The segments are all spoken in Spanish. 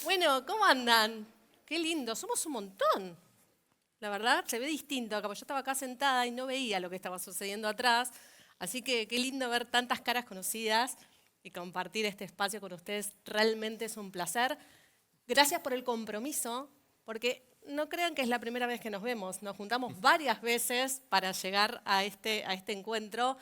Bueno, ¿cómo andan? Qué lindo, somos un montón. La verdad, se ve distinto. Como yo estaba acá sentada y no veía lo que estaba sucediendo atrás. Así que qué lindo ver tantas caras conocidas y compartir este espacio con ustedes. Realmente es un placer. Gracias por el compromiso, porque no crean que es la primera vez que nos vemos. Nos juntamos varias veces para llegar a este encuentro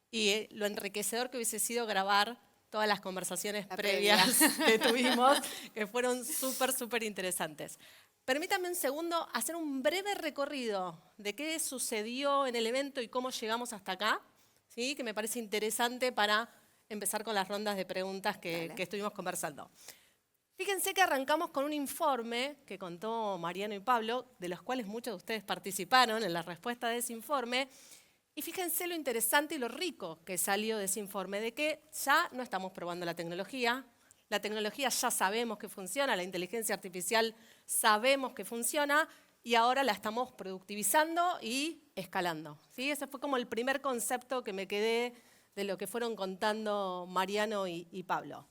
y lo enriquecedor que hubiese sido grabar todas las conversaciones previas que tuvimos, que fueron súper interesantes. Permítanme un segundo hacer un breve recorrido de qué sucedió en el evento y cómo llegamos hasta acá, ¿sí? Que me parece interesante para empezar con las rondas de preguntas que estuvimos conversando. Fíjense que arrancamos con un informe que contó Mariano y Pablo, de los cuales muchos de ustedes participaron en la respuesta de ese informe. Y fíjense lo interesante y lo rico que salió de ese informe, de que ya no estamos probando la tecnología ya sabemos que funciona, la inteligencia artificial sabemos que funciona y ahora la estamos productivizando y escalando, ¿sí? Ese fue como el primer concepto que me quedé de lo que fueron contando Mariano y Pablo.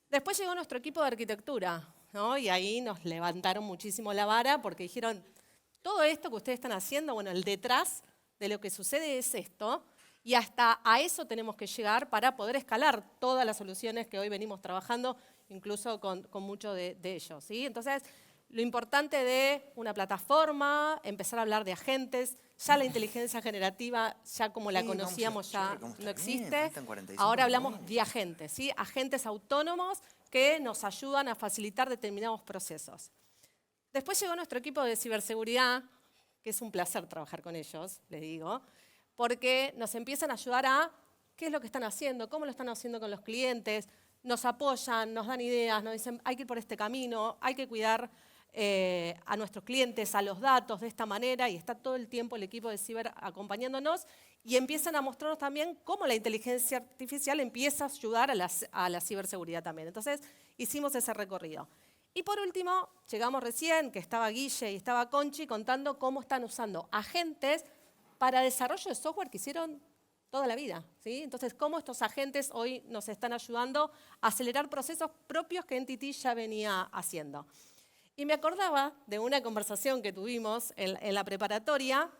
Después llegó nuestro equipo de arquitectura, ¿no? Y ahí nos levantaron muchísimo la vara porque dijeron, todo esto que ustedes están haciendo, bueno, el detrás de lo que sucede es esto, y hasta a eso tenemos que llegar para poder escalar todas las soluciones que hoy venimos trabajando, incluso con muchos de ellos, ¿sí? Entonces, lo importante de una plataforma, empezar a hablar de agentes, ya la inteligencia generativa, ya como la conocíamos, ya no existe. Ahora hablamos de agentes, ¿sí? Agentes autónomos que nos ayudan a facilitar determinados procesos. Después llegó nuestro equipo de ciberseguridad, que es un placer trabajar con ellos, les digo, porque nos empiezan a ayudar a qué es lo que están haciendo, cómo lo están haciendo con los clientes, nos apoyan, nos dan ideas, nos dicen hay que ir por este camino, hay que cuidar a nuestros clientes, a los datos de esta manera, y está todo el tiempo el equipo de ciber acompañándonos y empiezan a mostrarnos también cómo la inteligencia artificial empieza a ayudar a la ciberseguridad también. Entonces hicimos ese recorrido. Y por último, llegamos recién, que estaba Guille y estaba Conchi contando cómo están usando agentes para desarrollo de software que hicieron toda la vida, ¿sí? Entonces, cómo estos agentes hoy nos están ayudando a acelerar procesos propios que NTT ya venía haciendo. Y me acordaba de una conversación que tuvimos en la preparatoria,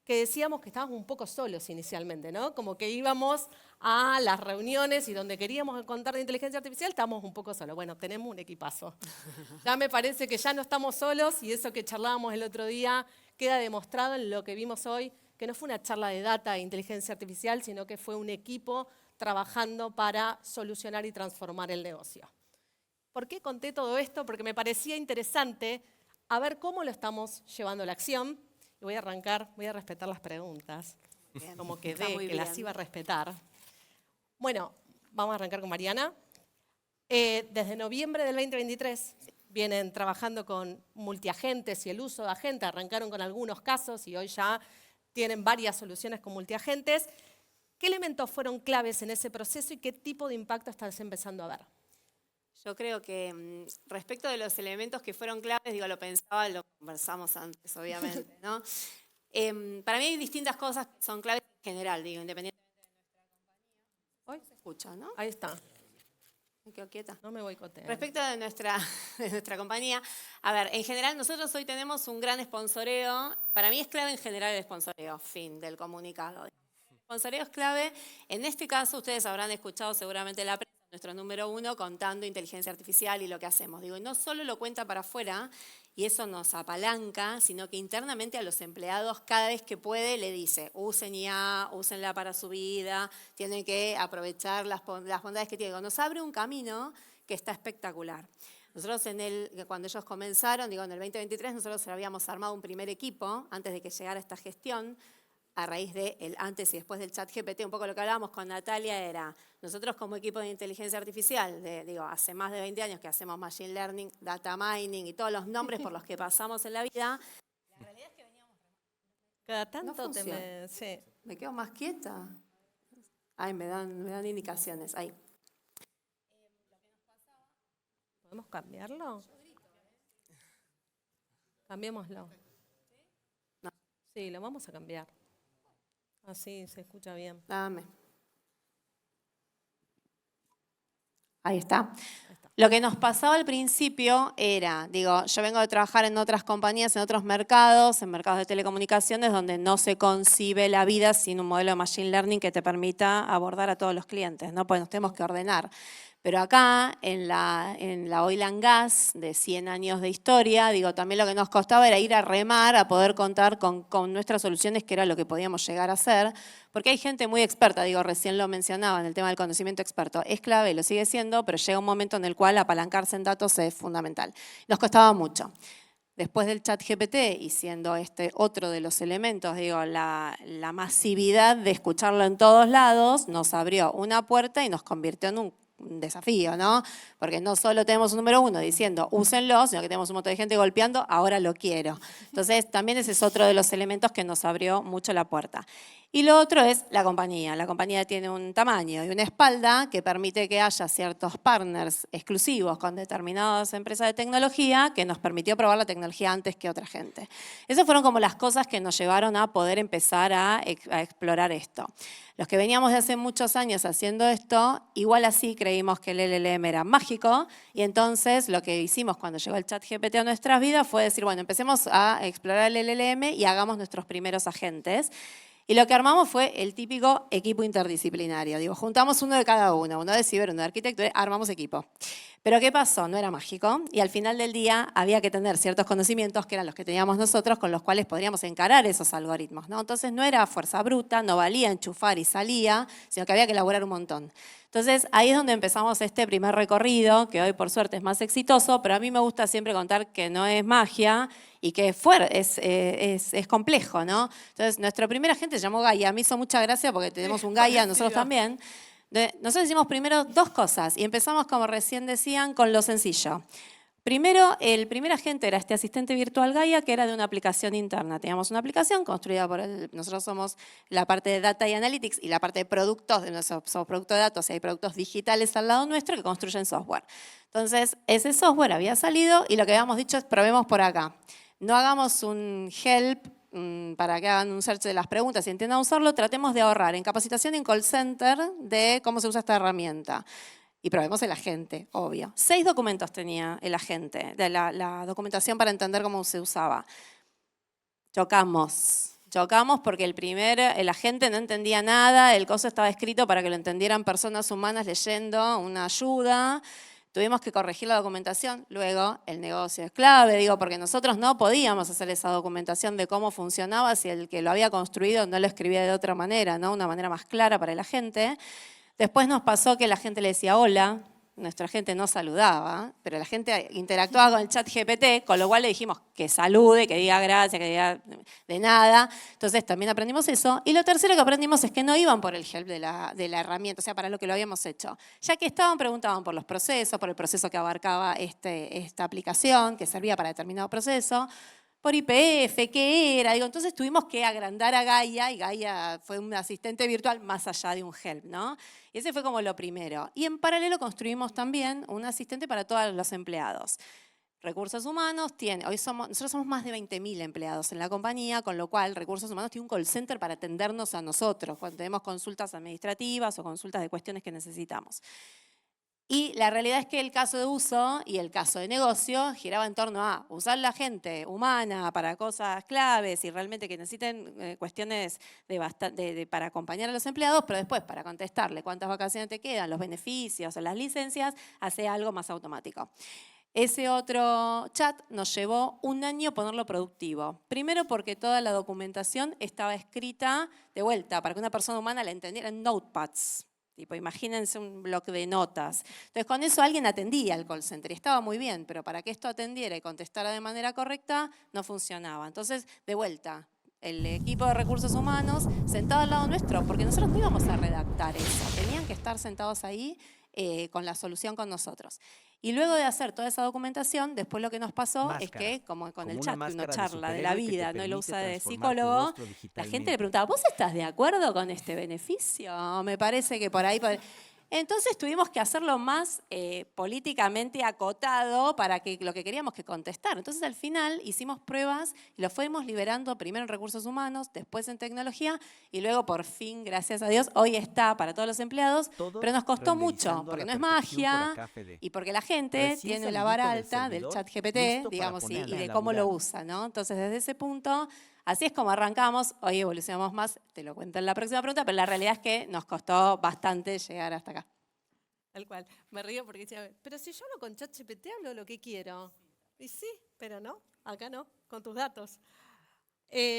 que decíamos que estábamos un poco solos inicialmente, ¿no? Como que íbamos a las reuniones y donde queríamos contar de inteligencia artificial estábamos un poco solos. Bueno, tenemos un equipazo. Ya me parece que ya no estamos solos y eso que charlábamos el otro día queda demostrado en lo que vimos hoy, que no fue una charla de data e inteligencia artificial, sino que fue un equipo trabajando para solucionar y transformar el negocio. ¿Por qué conté todo esto? Porque me parecía interesante a ver cómo lo estamos llevando a la acción. Y voy a arrancar, voy a respetar las preguntas, bien, como quedé que las iba a respetar. Bueno, vamos a arrancar con Mariana. Desde noviembre del 2023 vienen trabajando con multiagentes y el uso de agentes. Arrancaron con algunos casos y hoy ya tienen varias soluciones con multiagentes. ¿Qué elementos fueron claves en ese proceso y qué tipo de impacto estás empezando a ver? Yo creo que respecto de los elementos que fueron claves, digo, lo pensaba, lo conversamos antes, obviamente, ¿no? Para mí hay distintas cosas que son claves en general, digo, independientemente de nuestra compañía. Hoy se escucha, ¿no? Ahí está. Me quedo quieta. No me boicoteen. Respecto de nuestra compañía, a ver, en general nosotros hoy tenemos un gran sponsoreo. Para mí es clave en general el sponsoreo, fin del comunicado. El sponsoreo es clave. En este caso, ustedes habrán escuchado seguramente la prensa, nuestro número 1, contando inteligencia artificial y lo que hacemos. Digo, y no solo lo cuenta para afuera, y eso nos apalanca, sino que internamente a los empleados cada vez que puede le dice, usen IA, úsenla para su vida, tienen que aprovechar las bondades que tiene. Nos abre un camino que está espectacular. Nosotros cuando ellos comenzaron, digo, en el 2023, nosotros habíamos armado un primer equipo antes de que llegara esta gestión, a raíz del antes y después del ChatGPT. Un poco lo que hablábamos con Natalia era, nosotros como equipo de inteligencia artificial, digo, hace más de 20 años que hacemos machine learning, data mining y todos los nombres por los que pasamos en la vida, la realidad es que veníamos... Cada tanto no sí. ¿Me quedo más quieta? Ay, me dan indicaciones, ahí. ¿Podemos cambiarlo? Cambiémoslo. No. Sí, lo vamos a cambiar. Así se escucha bien. Dame. Ahí está. Lo que nos pasaba al principio era, digo, yo vengo de trabajar en otras compañías, en otros mercados, en mercados de telecomunicaciones, donde no se concibe la vida sin un modelo de machine learning que te permita abordar a todos los clientes, ¿no? Pues nos tenemos que ordenar. Pero acá, en la oil and gas de 100 años de historia, digo, también lo que nos costaba era ir a remar, a poder contar con nuestras soluciones, que era lo que podíamos llegar a hacer, porque hay gente muy experta, digo, recién lo mencionaba en el tema del conocimiento experto, es clave, lo sigue siendo, pero llega un momento en el cual apalancarse en datos es fundamental. Nos costaba mucho. Después del ChatGPT, y siendo este otro de los elementos, digo, la masividad de escucharlo en todos lados, nos abrió una puerta y nos convirtió en un desafío, ¿no? Porque no solo tenemos un número 1 diciendo úsenlo, sino que tenemos un montón de gente golpeando, ahora lo quiero. Entonces, también ese es otro de los elementos que nos abrió mucho la puerta. Y lo otro es la compañía. La compañía tiene un tamaño y una espalda que permite que haya ciertos partners exclusivos con determinadas empresas de tecnología que nos permitió probar la tecnología antes que otra gente. Esas fueron como las cosas que nos llevaron a poder empezar a explorar esto. Los que veníamos de hace muchos años haciendo esto, igual así creímos que el LLM era mágico, y entonces lo que hicimos cuando llegó el ChatGPT a nuestras vidas fue decir, bueno, empecemos a explorar el LLM y hagamos nuestros primeros agentes. Y lo que armamos fue el típico equipo interdisciplinario. Digo, juntamos uno de cada uno de ciber, uno de arquitectura, armamos equipo. Pero ¿qué pasó? No era mágico, y al final del día había que tener ciertos conocimientos que eran los que teníamos nosotros, con los cuales podríamos encarar esos algoritmos, ¿no? Entonces no era fuerza bruta, no valía enchufar y salía, sino que había que elaborar un montón. Entonces ahí es donde empezamos este primer recorrido, que hoy por suerte es más exitoso, pero a mí me gusta siempre contar que no es magia y que es complejo, ¿no? Entonces nuestro primer agente se llamó Gaia. Me hizo mucha gracia porque tenemos un Gaia nosotros también. Nosotros hicimos primero dos cosas y empezamos, como recién decían, con lo sencillo. Primero, el primer agente era este asistente virtual Gaia, que era de una aplicación interna. Teníamos una aplicación construida por nosotros somos la parte de Data y Analytics y la parte de productos, somos producto de datos y hay productos digitales al lado nuestro que construyen software. Entonces, ese software había salido y lo que habíamos dicho es probemos por acá. No hagamos un help para que hagan un search de las preguntas y entiendan usarlo, tratemos de ahorrar en capacitación y en call center de cómo se usa esta herramienta. Y probemos el agente, obvio. 6 documentos tenía el agente, de la documentación para entender cómo se usaba. Chocamos porque el agente no entendía nada, el coso estaba escrito para que lo entendieran personas humanas leyendo una ayuda. Tuvimos que corregir la documentación, luego el negocio es clave, digo, porque nosotros no podíamos hacer esa documentación de cómo funcionaba si el que lo había construido no lo escribía de otra manera, ¿no? Una manera más clara para la gente. Después nos pasó que la gente le decía hola, nuestra gente no saludaba, pero la gente interactuaba con el chat GPT, con lo cual le dijimos que salude, que diga gracias, que diga de nada. Entonces también aprendimos eso. Y lo tercero que aprendimos es que no iban por el help de la herramienta, o sea, para lo que lo habíamos hecho. Ya que preguntaban por los procesos, por el proceso que abarcaba esta aplicación, que servía para determinado proceso, por IPF, ¿qué era? Digo, entonces tuvimos que agrandar a Gaia, y Gaia fue un asistente virtual más allá de un help, ¿no? Y ese fue como lo primero. Y en paralelo construimos también un asistente para todos los empleados. Recursos Humanos nosotros somos más de 20.000 empleados en la compañía, con lo cual Recursos Humanos tiene un call center para atendernos a nosotros cuando tenemos consultas administrativas o consultas de cuestiones que necesitamos. Y la realidad es que el caso de uso y el caso de negocio giraba en torno a usar la gente humana para cosas claves y realmente que necesiten cuestiones para acompañar a los empleados, pero después para contestarle cuántas vacaciones te quedan, los beneficios o las licencias, hace algo más automático. Ese otro chat nos llevó un año ponerlo productivo. Primero porque toda la documentación estaba escrita de vuelta para que una persona humana la entendiera en notepads. Tipo, imagínense un bloque de notas. Entonces, con eso alguien atendía al call center y estaba muy bien, pero para que esto atendiera y contestara de manera correcta, no funcionaba. Entonces, de vuelta, el equipo de recursos humanos sentado al lado nuestro, porque nosotros no íbamos a redactar eso, tenían que estar sentados ahí con la solución con nosotros. Y luego de hacer toda esa documentación, después lo que nos pasó es que, como con el chat, uno charla de la vida, no lo usa de psicólogo, la gente le preguntaba, ¿vos estás de acuerdo con este beneficio? Me parece que por ahí... Entonces tuvimos que hacerlo más políticamente acotado para que lo que queríamos que contestar. Entonces al final hicimos pruebas y lo fuimos liberando primero en recursos humanos, después en tecnología y luego por fin, gracias a Dios, hoy está para todos los empleados, Todo pero nos costó mucho renderizando a porque la no es perfección por magia acá, Fede. y porque la gente Recién tiene la vara salidito del alta del servidor, chat GPT, listo para digamos, y ponerme a de cómo lo laburar. usa, ¿no? Entonces desde ese punto, así es como arrancamos, hoy evolucionamos más, te lo cuento en la próxima pregunta, pero la realidad es que nos costó bastante llegar hasta acá. Tal cual. Me río porque decía, pero si yo hablo con ChatGPT, hablo lo que quiero. Y sí, pero no, acá no, con tus datos.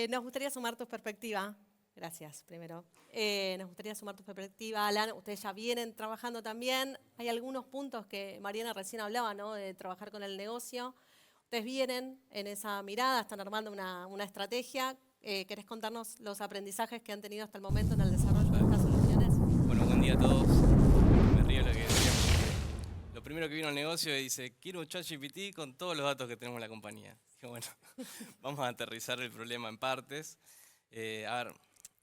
Nos gustaría sumar tu perspectiva. Gracias, primero. Nos gustaría sumar tu perspectiva, Alan. Ustedes ya vienen trabajando también. Hay algunos puntos que Mariana recién hablaba, ¿no? De trabajar con el negocio. Ustedes vienen en esa mirada, están armando una estrategia. ¿Querés contarnos los aprendizajes que han tenido hasta el momento en el desarrollo de estas soluciones? Bueno, buen día a todos. Me río lo que decíamos. Lo primero que vino al negocio y dice, quiero un ChatGPT con todos los datos que tenemos en la compañía. Dije, bueno, vamos a aterrizar el problema en partes. A ver,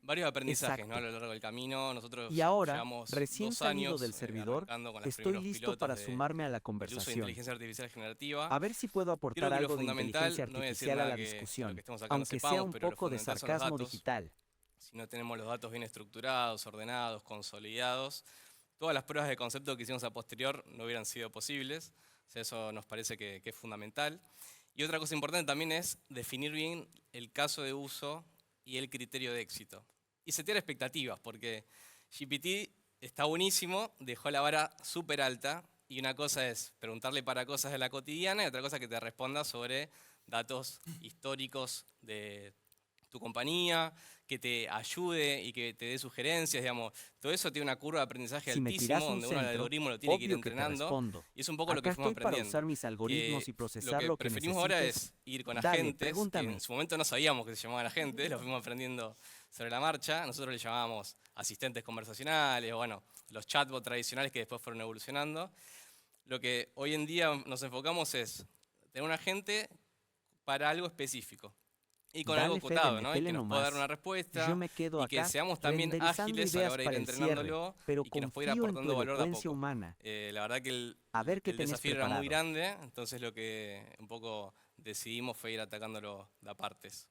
varios aprendizajes, ¿no? A lo largo del camino. Nosotros Y ahora, llevamos recién 2 salido años del servidor, arrancando con los estoy primeros listo pilotos para de sumarme a la el uso de conversación. inteligencia artificial generativa. A ver si puedo Creo aportar que lo algo de fundamental, inteligencia no voy a decir artificial a nada la que lo discusión, que estemos acá no aunque sea sepamos, un pero lo poco de fundamental son los sarcasmo datos. digital. Si no tenemos los datos bien estructurados, ordenados, consolidados, todas las pruebas de concepto que hicimos a posterior no hubieran sido posibles. O sea, eso nos parece que es fundamental. Y otra cosa importante también es definir bien el caso de uso y el criterio de éxito. Y setear expectativas, porque GPT está buenísimo, dejó la vara súper alta, y una cosa es preguntarle para cosas de la cotidiana y otra cosa que te responda sobre datos históricos de tu compañía, que te ayude y que te dé sugerencias, digamos. Todo eso tiene una curva de aprendizaje Si me altísimo, tirás un donde uno el centro, algoritmo lo tiene que ir obvio que te entrenando. respondo. Y es un poco lo que Acá fuimos estoy para aprendiendo. usar mis algoritmos y Que procesar lo que lo que preferimos ahora necesites. es ir con Dale, agentes, que pregúntame. en su momento no sabíamos que se llamaban agentes, lo fuimos aprendiendo sobre la marcha. Nosotros le llamábamos asistentes conversacionales, o bueno, los chatbots tradicionales que después fueron evolucionando. Lo que hoy en día nos enfocamos es tener un agente para algo específico. Y con algo Dale, Fede, acotado, ¿no? Y metele que nos pueda dar nomás. una respuesta Yo me quedo y que acá seamos también renderizando ágiles a la ideas hora de ir para el cierre, entrenándolo pero y que nos pueda ir confío en tu aportando valor de a elocuencia poco. humana. La verdad que A ver qué el tenés desafío era muy preparado. grande, entonces lo que un poco decidimos fue ir atacándolo de a partes.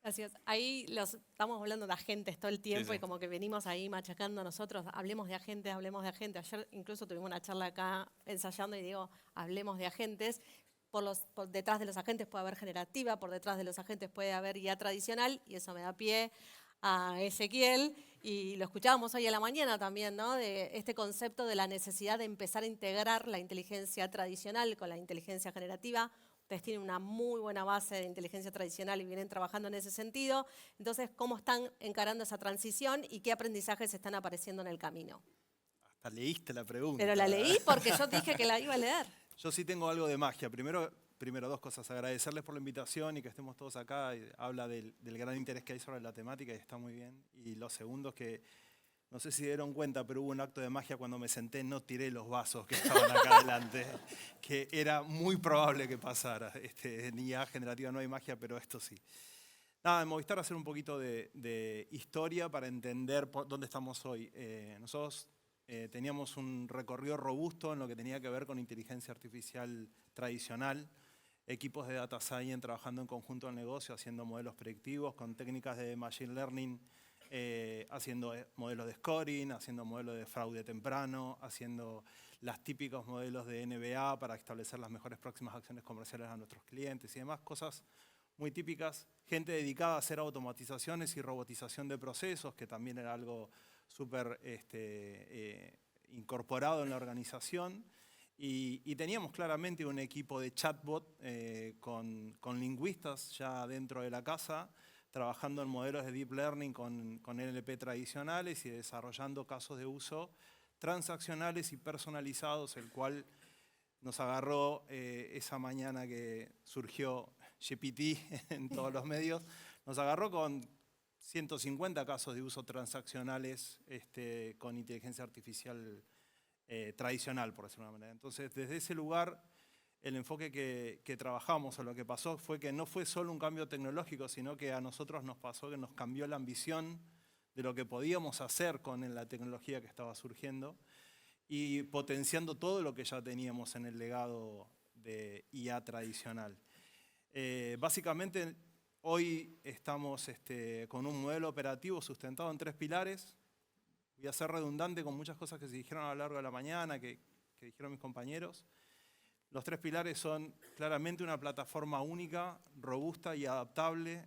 Gracias. Ahí estamos hablando de agentes todo el tiempo Sí. y como que venimos ahí machacando nosotros, hablemos de agentes, hablemos de agentes. Ayer incluso tuvimos una charla acá ensayando y digo, hablemos de agentes. Por detrás de los agentes puede haber generativa, por detrás de los agentes puede haber guía tradicional y eso me da pie a Ezequiel y lo escuchábamos hoy a la mañana también, ¿no? De este concepto de la necesidad de empezar a integrar la inteligencia tradicional con la inteligencia generativa. Ustedes tienen una muy buena base de inteligencia tradicional y vienen trabajando en ese sentido. Entonces, ¿cómo están encarando esa transición y qué aprendizajes están apareciendo en el camino? Hasta leíste la pregunta. Pero la leí porque yo dije que la iba a leer. Yo sí tengo algo de magia. Primero dos cosas. Agradecerles por la invitación y que estemos todos acá. Habla del gran interés que hay sobre la temática y está muy bien. Y lo segundo es que, no sé si dieron cuenta, pero hubo un acto de magia cuando me senté, no tiré los vasos que estaban acá adelante, que era muy probable que pasara. En IA generativa no hay magia, pero esto sí. Nada, en Movistar hacer un poquito de historia para entender dónde estamos hoy. Nosotros teníamos un recorrido robusto en lo que tenía que ver con inteligencia artificial tradicional, equipos de data science trabajando en conjunto al negocio, haciendo modelos predictivos con técnicas de machine learning, haciendo modelos de scoring, haciendo modelos de fraude temprano, haciendo los típicos modelos de NBA para establecer las mejores próximas acciones comerciales a nuestros clientes y demás, cosas muy típicas. Gente dedicada a hacer automatizaciones y robotización de procesos, que también era algo súper incorporado en la organización. Y teníamos claramente un equipo de chatbot con lingüistas ya dentro de la casa, trabajando en modelos de deep learning con NLP tradicionales y desarrollando casos de uso transaccionales y personalizados, el cual nos agarró esa mañana que surgió GPT en todos los medios, nos agarró con 150 casos de uso transaccionales con inteligencia artificial tradicional, por decirlo de una manera. Entonces, desde ese lugar, el enfoque que trabajamos o lo que pasó fue que no fue solo un cambio tecnológico, sino que a nosotros nos pasó que nos cambió la ambición de lo que podíamos hacer con la tecnología que estaba surgiendo y potenciando todo lo que ya teníamos en el legado de IA tradicional. Básicamente, hoy estamos con un modelo operativo sustentado en 3 pilares. Voy a ser redundante con muchas cosas que se dijeron a lo largo de la mañana, que dijeron mis compañeros. Los 3 pilares son claramente una plataforma única, robusta y adaptable.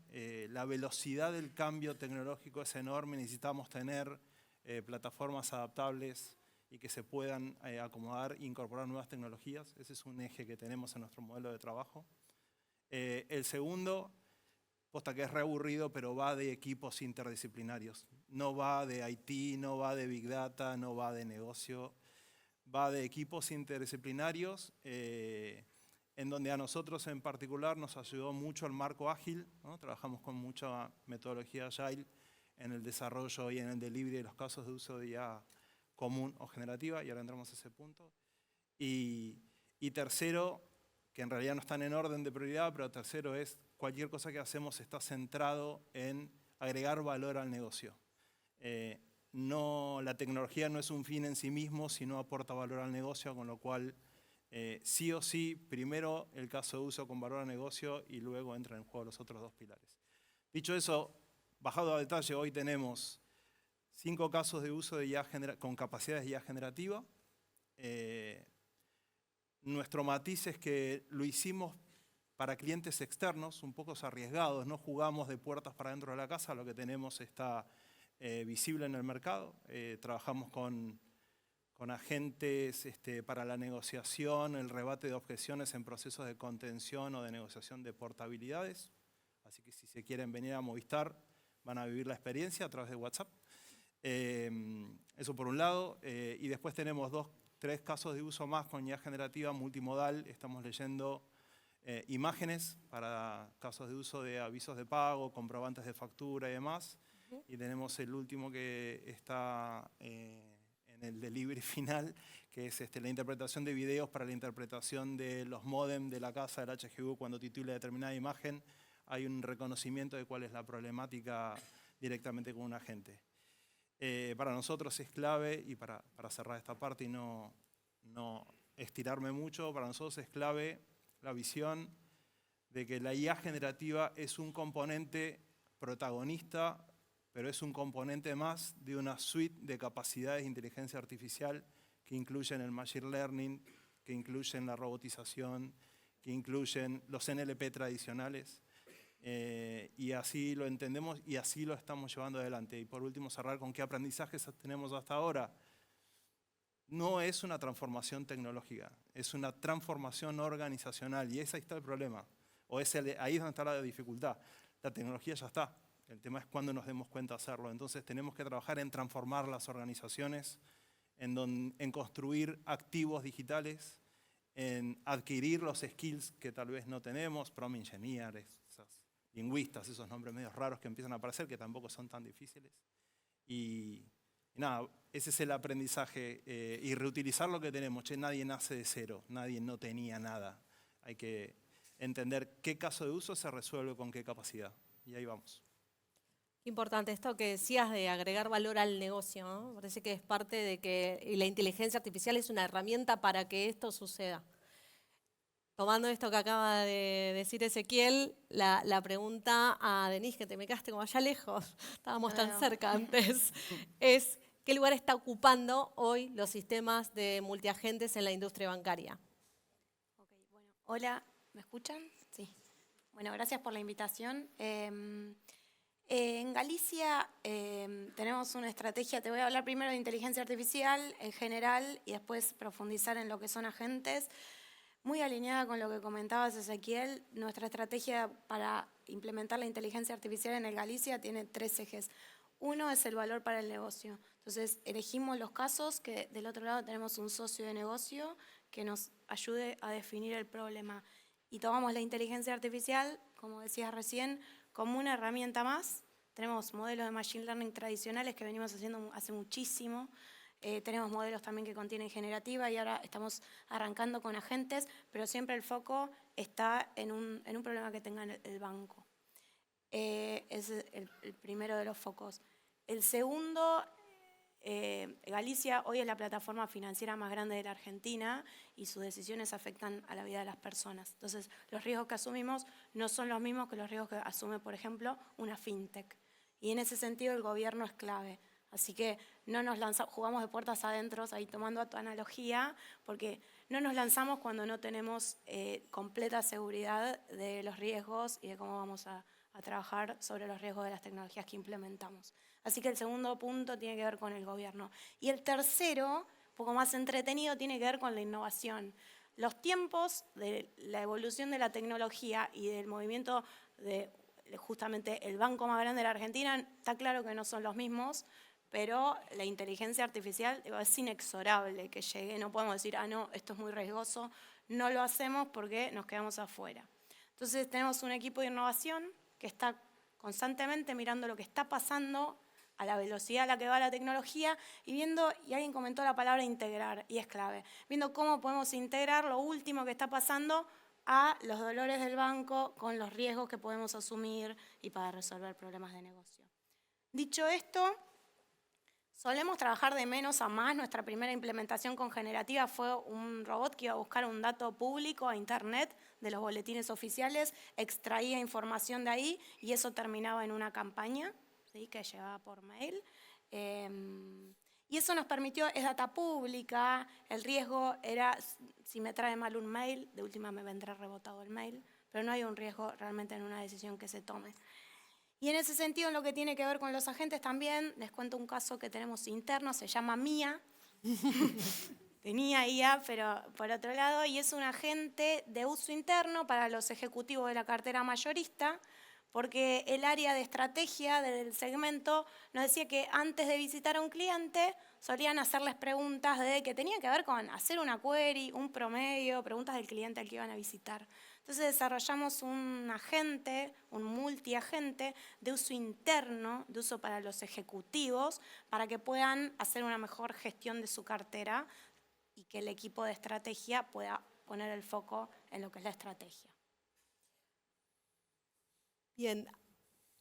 La velocidad del cambio tecnológico es enorme. Necesitamos tener plataformas adaptables y que se puedan acomodar e incorporar nuevas tecnologías. Ese es un eje que tenemos en nuestro modelo de trabajo. El segundo, posta que es reaburrido, pero va de equipos interdisciplinarios. No va de IT, no va de Big Data, no va de negocio. Va de equipos interdisciplinarios, en donde a nosotros en particular nos ayudó mucho el marco ágil, ¿no? Trabajamos con mucha metodología agile en el desarrollo y en el delivery de los casos de uso de IA común o generativa, y ahora entramos a ese punto. Y tercero, que en realidad no están en orden de prioridad, pero tercero es cualquier cosa que hacemos está centrado en agregar valor al negocio. La tecnología no es un fin en sí mismo, sino aporta valor al negocio, con lo cual sí o sí, primero el caso de uso con valor al negocio y luego entran en juego los otros 2 pilares. Dicho eso, bajado a detalle, hoy tenemos 5 casos de uso de IA con capacidades de IA generativa. Nuestro matiz es que lo hicimos para clientes externos, un poco arriesgados, no jugamos de puertas para dentro de la casa, lo que tenemos está visible en el mercado. Trabajamos con agentes para la negociación, el rebate de objeciones en procesos de contención o de negociación de portabilidades. Así que si se quieren venir a Movistar, van a vivir la experiencia a través de WhatsApp. Eso por un lado. Y después tenemos 3 casos de uso más con IA generativa multimodal. Estamos leyendo imágenes para casos de uso de avisos de pago, comprobantes de factura y demás. Y tenemos el último que está en el delivery final, que es la interpretación de videos para la interpretación de los módem de la casa del HGU cuando titula determinada imagen. Hay un reconocimiento de cuál es la problemática directamente con un agente. Para nosotros es clave, y para cerrar esta parte y no estirarme mucho, para nosotros es clave la visión de que la IA generativa es un componente protagonista, pero es un componente más de una suite de capacidades de inteligencia artificial que incluyen el machine learning, que incluyen la robotización, que incluyen los NLP tradicionales. Y así lo entendemos y así lo estamos llevando adelante. Y por último, cerrar con qué aprendizajes tenemos hasta ahora. No es una transformación tecnológica, es una transformación organizacional, y ahí está el problema, ahí es donde está la dificultad. La tecnología ya está, el tema es cuándo nos demos cuenta de hacerlo. Entonces tenemos que trabajar en transformar las organizaciones, en construir activos digitales, en adquirir los skills que tal vez no tenemos, prompt engineers, lingüistas, esos nombres medios raros que empiezan a aparecer, que tampoco son tan difíciles. Y nada, ese es el aprendizaje, y reutilizar lo que tenemos. Nadie nace de cero, nadie no tenía nada. Hay que entender qué caso de uso se resuelve con qué capacidad. Y ahí vamos. Importante esto que decías de agregar valor al negocio, ¿no? Parece que es parte de que la inteligencia artificial es una herramienta para que esto suceda. Tomando esto que acaba de decir Ezequiel, la pregunta a Denise, que te me quedaste como allá lejos, estábamos tan cerca antes, es ¿qué lugar está ocupando hoy los sistemas de multiagentes en la industria bancaria? Okay, bueno, hola, ¿me escuchan? Sí. Bueno, gracias por la invitación. En Galicia tenemos una estrategia, te voy a hablar primero de inteligencia artificial en general y después profundizar en lo que son agentes. Muy alineada con lo que comentabas, Ezequiel, nuestra estrategia para implementar la inteligencia artificial en el Galicia tiene 3 ejes. Uno es el valor para el negocio. Entonces, elegimos los casos que del otro lado tenemos un socio de negocio que nos ayude a definir el problema. Y tomamos la inteligencia artificial, como decías recién, como una herramienta más. Tenemos modelos de machine learning tradicionales que venimos haciendo hace muchísimo. Tenemos modelos también que contienen generativa y ahora estamos arrancando con agentes, pero siempre el foco está en un problema que tenga el banco. Ese es el primero de los focos. El segundo, Galicia hoy es la plataforma financiera más grande de la Argentina y sus decisiones afectan a la vida de las personas. Entonces, los riesgos que asumimos no son los mismos que los riesgos que asume, por ejemplo, una fintech. Y en ese sentido el gobierno es clave. Así que no nos lanzamos, jugamos de puertas adentro, ahí tomando a tu analogía, porque no nos lanzamos cuando no tenemos completa seguridad de los riesgos y de cómo vamos a trabajar sobre los riesgos de las tecnologías que implementamos. Así que el segundo punto tiene que ver con el gobierno. Y el tercero, un poco más entretenido, tiene que ver con la innovación. Los tiempos de la evolución de la tecnología y del movimiento de justamente el banco más grande de la Argentina, está claro que no son los mismos, pero la inteligencia artificial es inexorable que llegue. No podemos decir, no, esto es muy riesgoso, no lo hacemos porque nos quedamos afuera. Entonces tenemos un equipo de innovación que está constantemente mirando lo que está pasando a la velocidad a la que va la tecnología y viendo, y alguien comentó la palabra integrar, y es clave, viendo cómo podemos integrar lo último que está pasando a los dolores del banco con los riesgos que podemos asumir y para resolver problemas de negocio. Dicho esto, solemos trabajar de menos a más. Nuestra primera implementación con generativa fue un robot que iba a buscar un dato público a internet de los boletines oficiales, extraía información de ahí y eso terminaba en una campaña, ¿sí?, que llegaba por mail. Y eso nos permitió, es data pública, el riesgo era, si me trae mal un mail, de última me vendrá rebotado el mail, pero no hay un riesgo realmente en una decisión que se tome. Y en ese sentido, en lo que tiene que ver con los agentes también, les cuento un caso que tenemos interno, se llama Mía. Tenía IA, pero por otro lado, y es un agente de uso interno para los ejecutivos de la cartera mayorista, porque el área de estrategia del segmento nos decía que antes de visitar a un cliente solían hacerles preguntas que tenían que ver con hacer una query, un promedio, preguntas del cliente al que iban a visitar. Entonces desarrollamos un agente, un multiagente de uso interno, de uso para los ejecutivos, para que puedan hacer una mejor gestión de su cartera y que el equipo de estrategia pueda poner el foco en lo que es la estrategia. Bien,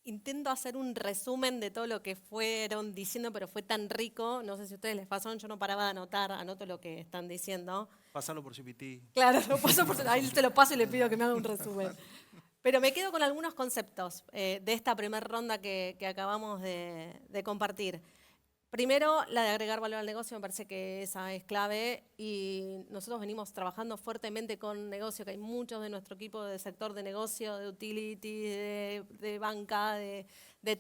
intento hacer un resumen de todo lo que fueron diciendo, pero fue tan rico, no sé si a ustedes les pasó, yo no paraba de anoto lo que están diciendo. Pásalo por GPT. Claro, lo paso ahí te lo paso y le pido que me haga un resumen. Pero me quedo con algunos conceptos de esta primera ronda que acabamos de compartir. Primero, la de agregar valor al negocio, me parece que esa es clave y nosotros venimos trabajando fuertemente con negocio, que hay muchos de nuestro equipo de sector de negocio, de utility, de banca, de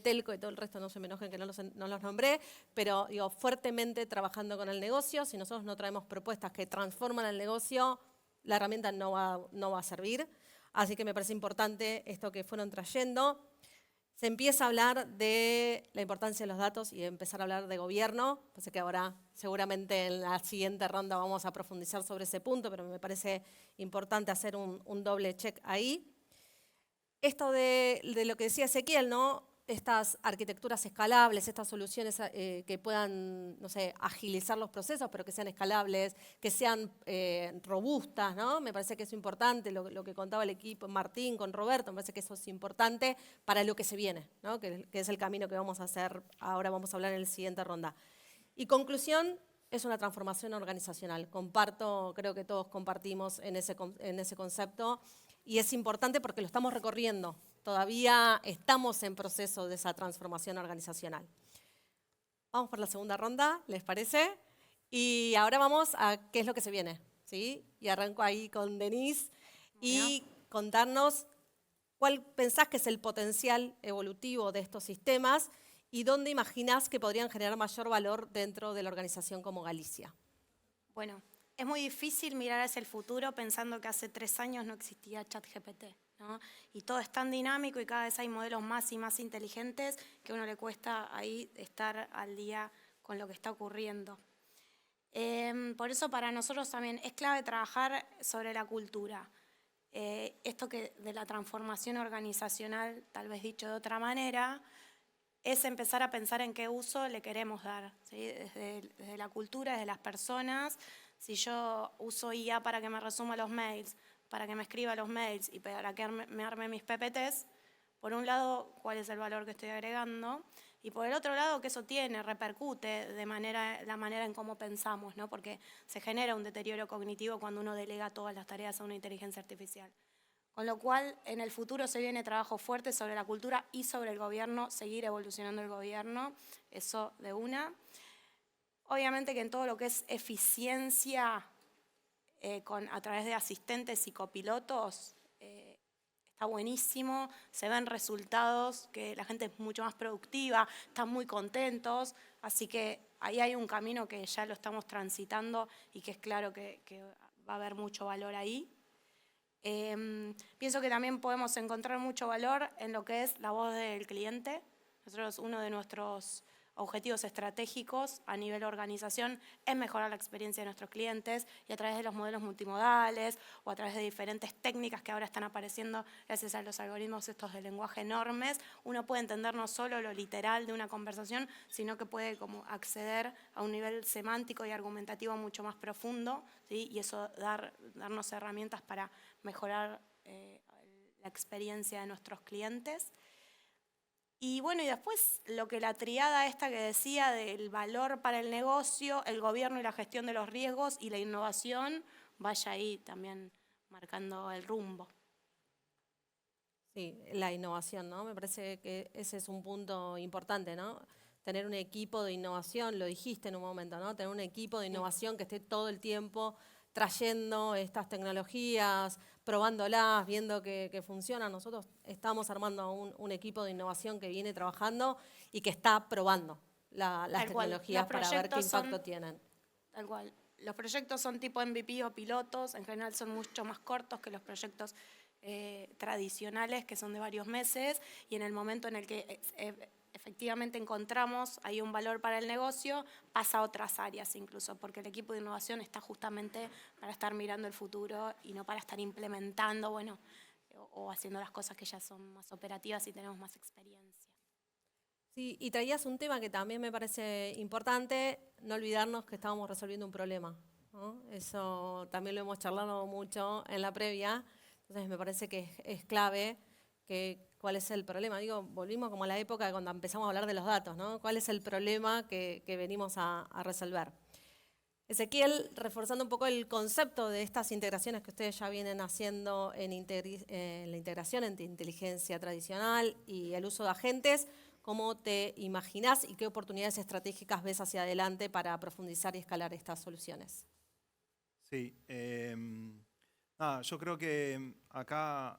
telco y todo el resto, no se me enojen que no los nombré, pero digo, fuertemente trabajando con el negocio. Si nosotros no traemos propuestas que transforman el negocio, la herramienta no va a servir. Así que me parece importante esto que fueron trayendo. Se empieza a hablar de la importancia de los datos y empezar a hablar de gobierno. Así que ahora seguramente en la siguiente ronda vamos a profundizar sobre ese punto, pero me parece importante hacer un doble check ahí. Esto de lo que decía Ezequiel, ¿no? Estas arquitecturas escalables, estas soluciones que puedan, no sé, agilizar los procesos, pero que sean escalables, que sean robustas, ¿no? Me parece que es importante lo que contaba el equipo, Martín con Roberto, me parece que eso es importante para lo que se viene, ¿no? Que es el camino que vamos a hacer, ahora vamos a hablar en la siguiente ronda. Y conclusión, es una transformación organizacional. Creo que todos compartimos en ese concepto y es importante porque lo estamos recorriendo. Todavía estamos en proceso de esa transformación organizacional. Vamos por la segunda ronda, ¿les parece? Y ahora vamos a qué es lo que se viene, ¿sí? Y arranco ahí con Denise y contarnos cuál pensás que es el potencial evolutivo de estos sistemas y dónde imaginás que podrían generar mayor valor dentro de la organización como Galicia. Bueno, es muy difícil mirar hacia el futuro pensando que hace 3 años no existía ChatGPT, ¿no? Y todo es tan dinámico y cada vez hay modelos más y más inteligentes que a uno le cuesta ahí estar al día con lo que está ocurriendo. Por eso para nosotros también es clave trabajar sobre la cultura. Esto que de la transformación organizacional, tal vez dicho de otra manera, es empezar a pensar en qué uso le queremos dar, ¿sí? Desde la cultura, desde las personas. Si yo uso IA para que me resuma los mails, para que me escriba los mails y para que me arme mis PPTs, por un lado, ¿cuál es el valor que estoy agregando? Y por el otro lado, que eso repercute la manera en cómo pensamos, ¿no? Porque se genera un deterioro cognitivo cuando uno delega todas las tareas a una inteligencia artificial. Con lo cual, en el futuro se viene trabajo fuerte sobre la cultura y sobre el gobierno, seguir evolucionando el gobierno, eso de una. Obviamente que en todo lo que es eficiencia a través de asistentes y copilotos, está buenísimo, se ven resultados, que la gente es mucho más productiva, están muy contentos, así que ahí hay un camino que ya lo estamos transitando y que es claro que va a haber mucho valor ahí. Pienso que también podemos encontrar mucho valor en lo que es la voz del cliente. Nosotros, uno de nuestros objetivos estratégicos a nivel organización es mejorar la experiencia de nuestros clientes y a través de los modelos multimodales o a través de diferentes técnicas que ahora están apareciendo gracias a los algoritmos estos de lenguaje enormes, uno puede entender no solo lo literal de una conversación, sino que puede como acceder a un nivel semántico y argumentativo mucho más profundo, ¿sí? Y eso darnos herramientas para mejorar la experiencia de nuestros clientes. Y bueno, y después lo que la triada esta que decía del valor para el negocio, el gobierno y la gestión de los riesgos y la innovación, vaya ahí también marcando el rumbo. Sí, la innovación, ¿no? Me parece que ese es un punto importante, ¿no? Tener un equipo de innovación, lo dijiste en un momento, ¿no? Tener un equipo de innovación que esté todo el tiempo trayendo estas tecnologías, probándolas, viendo que funcionan. Nosotros estamos armando un equipo de innovación que viene trabajando y que está probando las tecnologías para ver qué impacto tienen. Tal cual. Los proyectos son tipo MVP o pilotos, en general son mucho más cortos que los proyectos tradicionales, que son de varios meses, y en el momento en el que efectivamente encontramos ahí un valor para el negocio, pasa a otras áreas incluso, porque el equipo de innovación está justamente para estar mirando el futuro y no para estar implementando, bueno, o haciendo las cosas que ya son más operativas y tenemos más experiencia. Sí, y traías un tema que también me parece importante, no olvidarnos que estábamos resolviendo un problema, ¿no? Eso también lo hemos charlado mucho en la previa, entonces me parece que es clave cuál es el problema. Digo, volvimos como a la época cuando empezamos a hablar de los datos, ¿no? ¿Cuál es el problema que venimos a resolver? Ezequiel, reforzando un poco el concepto de estas integraciones que ustedes ya vienen haciendo en la integración entre inteligencia tradicional y el uso de agentes, ¿cómo te imaginás y qué oportunidades estratégicas ves hacia adelante para profundizar y escalar estas soluciones? Sí, yo creo que acá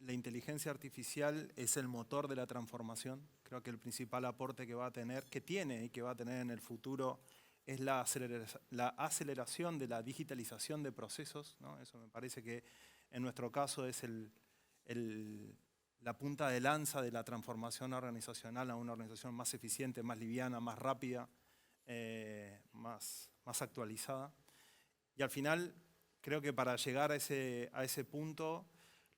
la inteligencia artificial es el motor de la transformación. Creo que el principal aporte que va a tener, que tiene y que va a tener en el futuro, es la aceleración de la digitalización de procesos, ¿no? Eso me parece que en nuestro caso es la punta de lanza de la transformación organizacional a una organización más eficiente, más liviana, más rápida, más actualizada. Y al final, creo que para llegar a ese punto,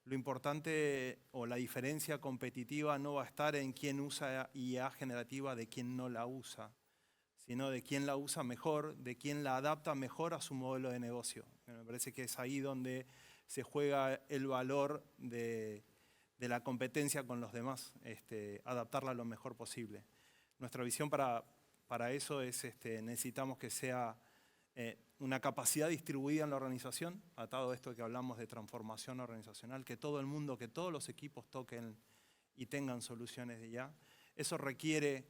lo importante o la diferencia competitiva no va a estar en quién usa IA generativa de quién no la usa, sino de quién la usa mejor, de quién la adapta mejor a su modelo de negocio. Me parece que es ahí donde se juega el valor de la competencia con los demás, adaptarla lo mejor posible. Nuestra visión para eso es, necesitamos que sea una capacidad distribuida en la organización, atado a esto que hablamos de transformación organizacional, que todo el mundo, que todos los equipos toquen y tengan soluciones de ya. Eso requiere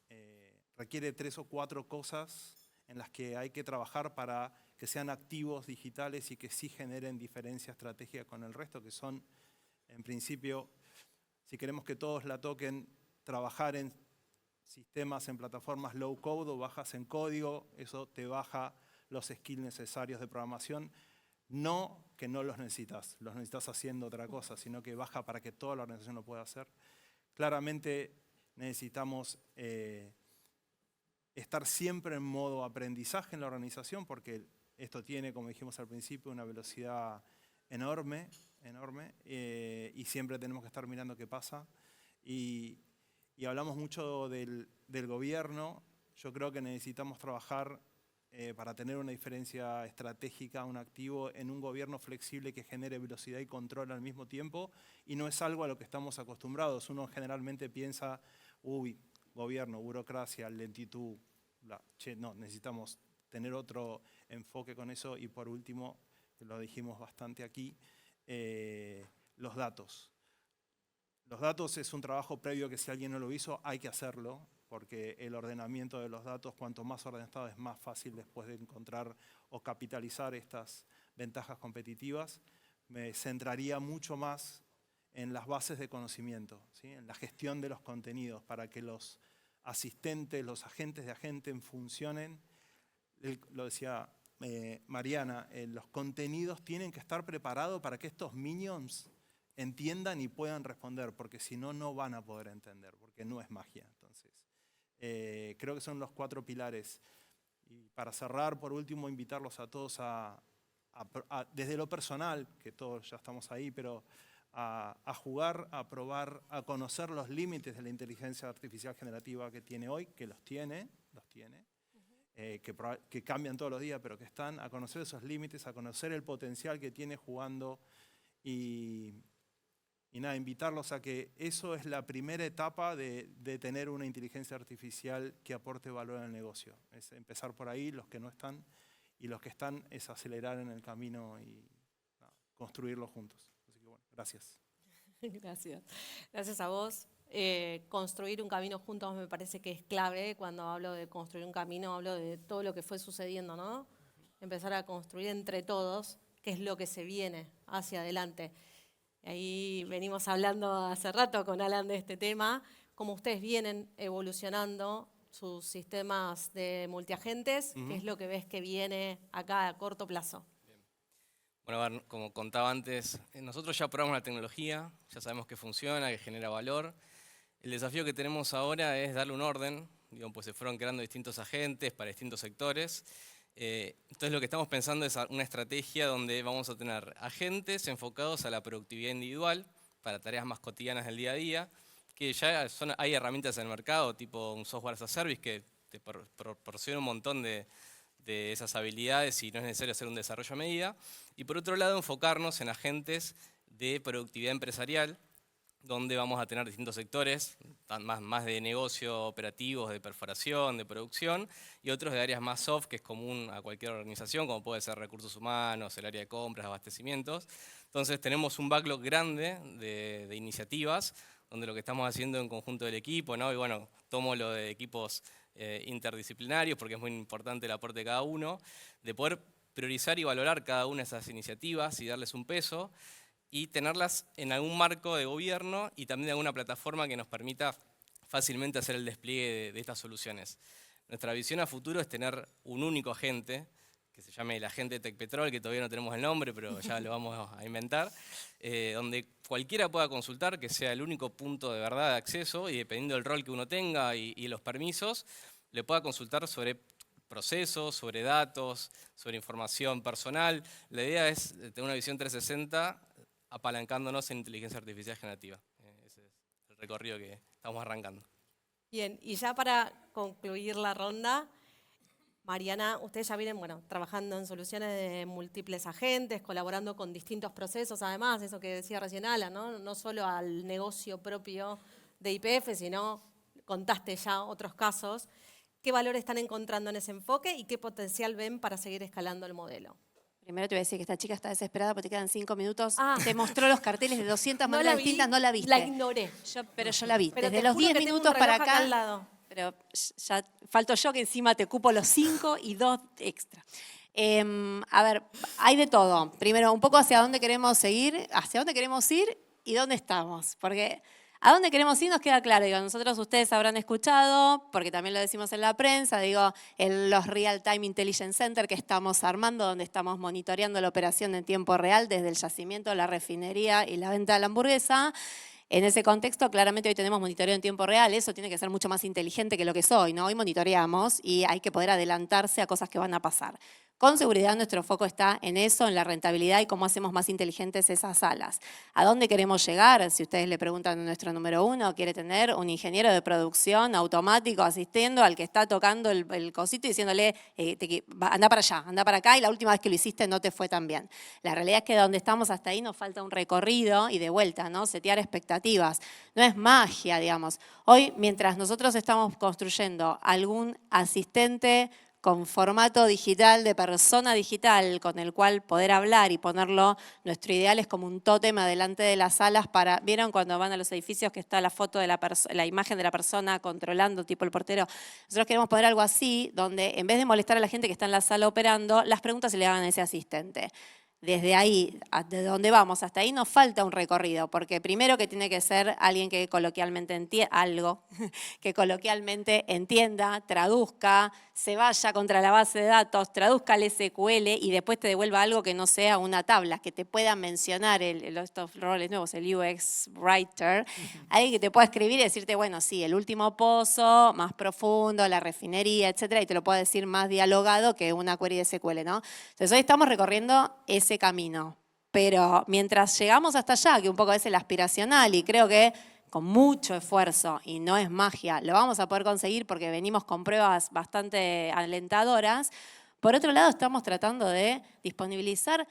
3 o 4 cosas en las que hay que trabajar para que sean activos digitales y que sí generen diferencia estratégica con el resto, que son, en principio, si queremos que todos la toquen, trabajar en sistemas, en plataformas low code o bajas en código, eso te baja los skills necesarios de programación. No que no los necesitas haciendo otra cosa, sino que baja para que toda la organización lo pueda hacer. Claramente necesitamos estar siempre en modo aprendizaje en la organización, porque esto tiene, como dijimos al principio, una velocidad enorme, y siempre tenemos que estar mirando qué pasa. Y hablamos mucho del gobierno. Yo creo que necesitamos trabajar para tener una diferencia estratégica, un activo en un gobierno flexible que genere velocidad y control al mismo tiempo, y no es algo a lo que estamos acostumbrados. Uno generalmente piensa, gobierno, burocracia, lentitud, no, necesitamos tener otro enfoque con eso. Y por último, que lo dijimos bastante aquí, los datos. Los datos es un trabajo previo que si alguien no lo hizo hay que hacerlo, porque el ordenamiento de los datos, cuanto más ordenado es más fácil después de encontrar o capitalizar estas ventajas competitivas. Me centraría mucho más en las bases de conocimiento, ¿sí? En la gestión de los contenidos para que los asistentes, los agentes de agente funcionen. Lo decía Mariana, los contenidos tienen que estar preparados para que estos minions entiendan y puedan responder, porque si no, no van a poder entender, porque no es magia. Entonces, creo que son los 4 pilares. Y para cerrar, por último, invitarlos a todos desde lo personal, que todos ya estamos ahí, pero a jugar, a probar, a conocer los límites de la inteligencia artificial generativa que tiene hoy, que los tiene, que cambian todos los días, pero que están, a conocer esos límites, a conocer el potencial que tiene jugando y nada, invitarlos a que eso es la primera etapa de tener una inteligencia artificial que aporte valor al negocio. Es empezar por ahí, los que no están, y los que están es acelerar en el camino y construirlo juntos. Así que bueno, gracias. Gracias. Gracias a vos. Construir un camino juntos me parece que es clave. Cuando hablo de construir un camino, hablo de todo lo que fue sucediendo, ¿no? Empezar a construir entre todos qué es lo que se viene hacia adelante. Ahí venimos hablando hace rato con Alan de este tema, cómo ustedes vienen evolucionando sus sistemas de multiagentes, qué es lo que ves que viene acá a corto plazo. Bueno, a ver, como contaba antes, nosotros ya probamos la tecnología, ya sabemos que funciona, que genera valor. El desafío que tenemos ahora es darle un orden, pues se fueron creando distintos agentes para distintos sectores. Entonces lo que estamos pensando es una estrategia donde vamos a tener agentes enfocados a la productividad individual para tareas más cotidianas del día a día, que ya hay herramientas en el mercado, tipo un software as a service que te proporciona un montón de esas habilidades y no es necesario hacer un desarrollo a medida. Y por otro lado, enfocarnos en agentes de productividad empresarial, donde vamos a tener distintos sectores, más de negocio, operativos, de perforación, de producción, y otros de áreas más soft, que es común a cualquier organización, como puede ser recursos humanos, el área de compras, abastecimientos. Entonces tenemos un backlog grande de iniciativas, donde lo que estamos haciendo en conjunto del equipo, ¿no? Y bueno, tomo lo de equipos interdisciplinarios, porque es muy importante el aporte de cada uno, de poder priorizar y valorar cada una de esas iniciativas y darles un peso, y tenerlas en algún marco de gobierno y también en alguna plataforma que nos permita fácilmente hacer el despliegue de estas soluciones. Nuestra visión a futuro es tener un único agente, que se llame el agente Tecpetrol, que todavía no tenemos el nombre, pero ya lo vamos a inventar, donde cualquiera pueda consultar, que sea el único punto de verdad de acceso, y dependiendo del rol que uno tenga y los permisos, le pueda consultar sobre procesos, sobre datos, sobre información personal. La idea es tener una visión 360 apalancándonos en inteligencia artificial generativa. Ese es el recorrido que estamos arrancando. Bien, y ya para concluir la ronda, Mariana, ustedes ya vienen trabajando en soluciones de múltiples agentes, colaborando con distintos procesos, además, eso que decía recién Alan, no solo al negocio propio de YPF, sino contaste ya otros casos. ¿Qué valor están encontrando en ese enfoque y qué potencial ven para seguir escalando el modelo? Primero te voy a decir que esta chica está desesperada porque te quedan 5 minutos. Te mostró los carteles de 200 No maneras la vi, distintas, no la viste. La ignoré. Pero yo la vi. Pero desde te los juro 10 que tengo minutos un para reloj acá. al lado. Pero ya falto yo que encima te cupo los 5 y 2 extra. A ver, hay de todo. Primero, un poco hacia dónde queremos seguir, hacia dónde queremos ir y dónde estamos. Porque a dónde queremos ir nos queda claro. Digo, nosotros ustedes habrán escuchado, porque también lo decimos en la prensa, los Real Time Intelligence Center que estamos armando, donde estamos monitoreando la operación en tiempo real desde el yacimiento, la refinería y la venta de la hamburguesa. En ese contexto, claramente hoy tenemos monitoreo en tiempo real, eso tiene que ser mucho más inteligente que lo que es hoy, ¿no? Hoy monitoreamos y hay que poder adelantarse a cosas que van a pasar. Con seguridad nuestro foco está en eso, en la rentabilidad y cómo hacemos más inteligentes esas salas. ¿A dónde queremos llegar? Si ustedes le preguntan a nuestro número 1, quiere tener un ingeniero de producción automático asistiendo al que está tocando el cosito y diciéndole, anda para allá, anda para acá, y la última vez que lo hiciste no te fue tan bien. La realidad es que donde estamos hasta ahí nos falta un recorrido y de vuelta, ¿no? Setear expectativas. No es magia, digamos. Hoy, mientras nosotros estamos construyendo algún asistente con formato digital, de persona digital, con el cual poder hablar y ponerlo, nuestro ideal es como un tótem adelante de las salas para, ¿vieron cuando van a los edificios que está la foto de la imagen de la persona controlando, tipo el portero? Nosotros queremos poner algo así, donde en vez de molestar a la gente que está en la sala operando, las preguntas se le hagan a ese asistente. Desde ahí, de donde vamos hasta ahí, nos falta un recorrido, porque primero que tiene que ser alguien que coloquialmente entienda algo, que coloquialmente entienda, traduzca, se vaya contra la base de datos, traduzca el SQL y después te devuelva algo que no sea una tabla, que te pueda mencionar estos roles nuevos, el UX Writer, alguien que te pueda escribir y decirte, bueno, sí, el último pozo, más profundo, la refinería, etcétera, y te lo pueda decir más dialogado que una query de SQL, ¿no? Entonces hoy estamos recorriendo ese camino, pero mientras llegamos hasta allá, que un poco es el aspiracional, y creo que con mucho esfuerzo, y no es magia, lo vamos a poder conseguir porque venimos con pruebas bastante alentadoras. Por otro lado, estamos tratando de disponibilizar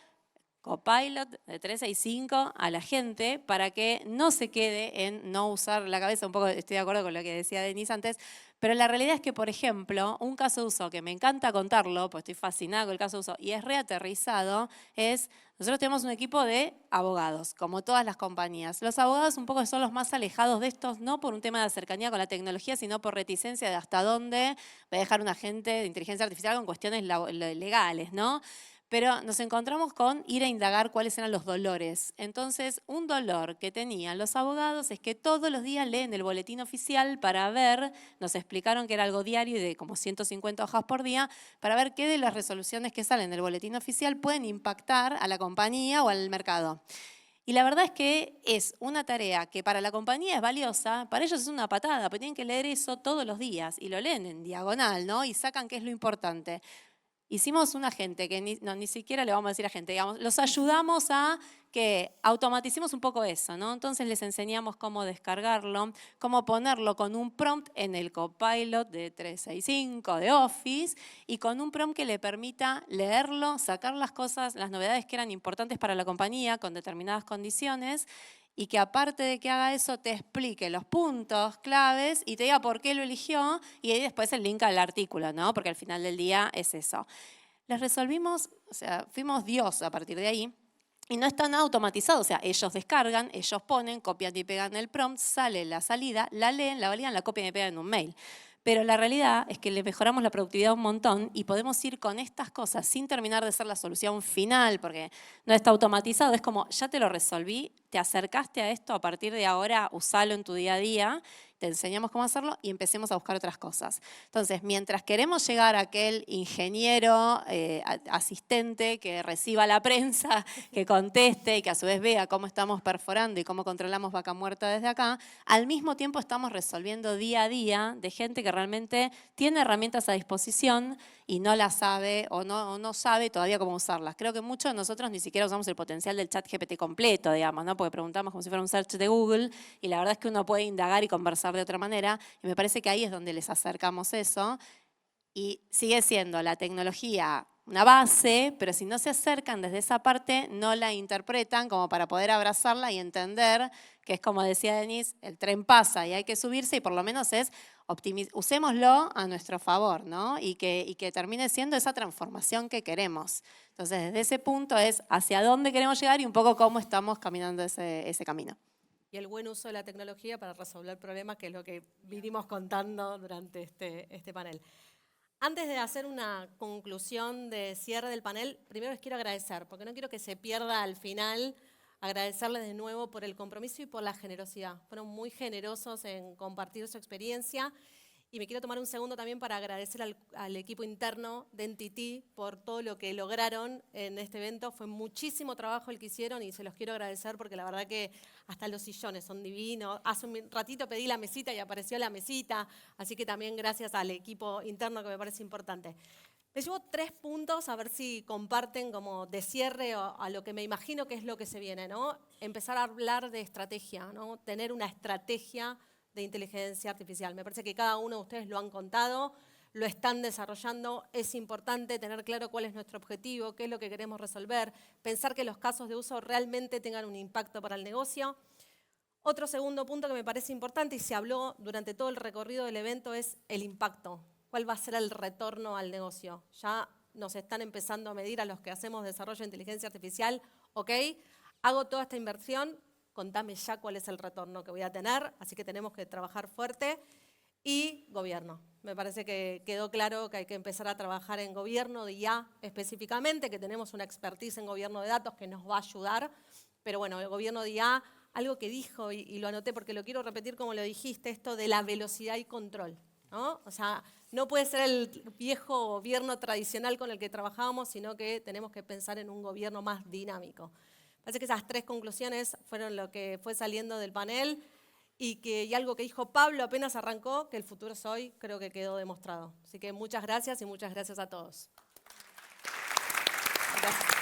Copilot de 365 a la gente para que no se quede en no usar la cabeza. Un poco estoy de acuerdo con lo que decía Denise antes, pero la realidad es que, por ejemplo, un caso de uso que me encanta contarlo, pues estoy fascinada con el caso de uso, y es reaterrizado, es, nosotros tenemos un equipo de abogados, como todas las compañías. Los abogados un poco son los más alejados de estos, no por un tema de cercanía con la tecnología, sino por reticencia de hasta dónde va a dejar un agente de inteligencia artificial con cuestiones legales, ¿no? Pero nos encontramos con ir a indagar cuáles eran los dolores. Entonces, un dolor que tenían los abogados es que todos los días leen el boletín oficial para ver, nos explicaron que era algo diario y de como 150 hojas por día, para ver qué de las resoluciones que salen del boletín oficial pueden impactar a la compañía o al mercado. Y la verdad es que es una tarea que para la compañía es valiosa, para ellos es una patada, porque tienen que leer eso todos los días y lo leen en diagonal, ¿no? Y sacan qué es lo importante. Hicimos un agente que ni siquiera le vamos a decir agente, digamos, los ayudamos a que automaticemos un poco eso, ¿no? Entonces les enseñamos cómo descargarlo, cómo ponerlo con un prompt en el Copilot de 365 de Office y con un prompt que le permita leerlo, sacar las cosas, las novedades que eran importantes para la compañía con determinadas condiciones y que aparte de que haga eso te explique los puntos claves y te diga por qué lo eligió y ahí después el link al artículo, ¿no? Porque al final del día es eso. Les resolvimos, o sea, fuimos Dios a partir de ahí y no están automatizados, o sea, ellos descargan, ellos ponen, copian y pegan el prompt, sale la salida, la leen, la validan, la copian y pegan en un mail. Pero la realidad es que le mejoramos la productividad un montón y podemos ir con estas cosas sin terminar de ser la solución final, porque no está automatizado. Es como, ya te lo resolví, te acercaste a esto, a partir de ahora usalo en tu día a día, te enseñamos cómo hacerlo y empecemos a buscar otras cosas. Entonces, mientras queremos llegar a aquel ingeniero, asistente que reciba la prensa, que conteste y que a su vez vea cómo estamos perforando y cómo controlamos vaca muerta desde acá, al mismo tiempo estamos resolviendo día a día de gente que realmente tiene herramientas a disposición y no las sabe o no sabe todavía cómo usarlas. Creo que muchos de nosotros ni siquiera usamos el potencial del chat GPT completo, digamos, ¿no? Porque preguntamos como si fuera un search de Google y la verdad es que uno puede indagar y conversar de otra manera y me parece que ahí es donde les acercamos eso y sigue siendo la tecnología una base, pero si no se acercan desde esa parte, no la interpretan como para poder abrazarla y entender que es como decía Denise, el tren pasa y hay que subirse y por lo menos es usémoslo a nuestro favor, ¿no? Y que termine siendo esa transformación que queremos. Entonces, desde ese punto es hacia dónde queremos llegar y un poco cómo estamos caminando ese camino. Y el buen uso de la tecnología para resolver problemas, que es lo que vinimos contando durante este panel. Antes de hacer una conclusión de cierre del panel, primero les quiero agradecer, porque no quiero que se pierda al final, agradecerles de nuevo por el compromiso y por la generosidad. Fueron muy generosos en compartir su experiencia y me quiero tomar un segundo también para agradecer al equipo interno de NTT por todo lo que lograron en este evento. Fue muchísimo trabajo el que hicieron y se los quiero agradecer porque la verdad que hasta los sillones son divinos. Hace un ratito pedí la mesita y apareció la mesita, así que también gracias al equipo interno que me parece importante. Me llevo 3 puntos a ver si comparten como de cierre a lo que me imagino que es lo que se viene, ¿no? Empezar a hablar de estrategia, ¿no? Tener una estrategia de inteligencia artificial. Me parece que cada uno de ustedes lo han contado, lo están desarrollando. Es importante tener claro cuál es nuestro objetivo, qué es lo que queremos resolver, pensar que los casos de uso realmente tengan un impacto para el negocio. Otro segundo punto que me parece importante y se habló durante todo el recorrido del evento es el impacto. ¿Cuál va a ser el retorno al negocio? Ya nos están empezando a medir a los que hacemos desarrollo de inteligencia artificial. Ok, hago toda esta inversión, contame ya cuál es el retorno que voy a tener, así que tenemos que trabajar fuerte. Y gobierno. Me parece que quedó claro que hay que empezar a trabajar en gobierno de IA específicamente, que tenemos una expertise en gobierno de datos que nos va a ayudar. Pero bueno, el gobierno de IA, algo que dijo y lo anoté porque lo quiero repetir como lo dijiste, esto de la velocidad y control, ¿no? O sea, no puede ser el viejo gobierno tradicional con el que trabajábamos, sino que tenemos que pensar en un gobierno más dinámico. Parece que esas 3 conclusiones fueron lo que fue saliendo del panel y algo que dijo Pablo apenas arrancó, que el futuro es hoy, creo que quedó demostrado. Así que muchas gracias y muchas gracias a todos. Gracias.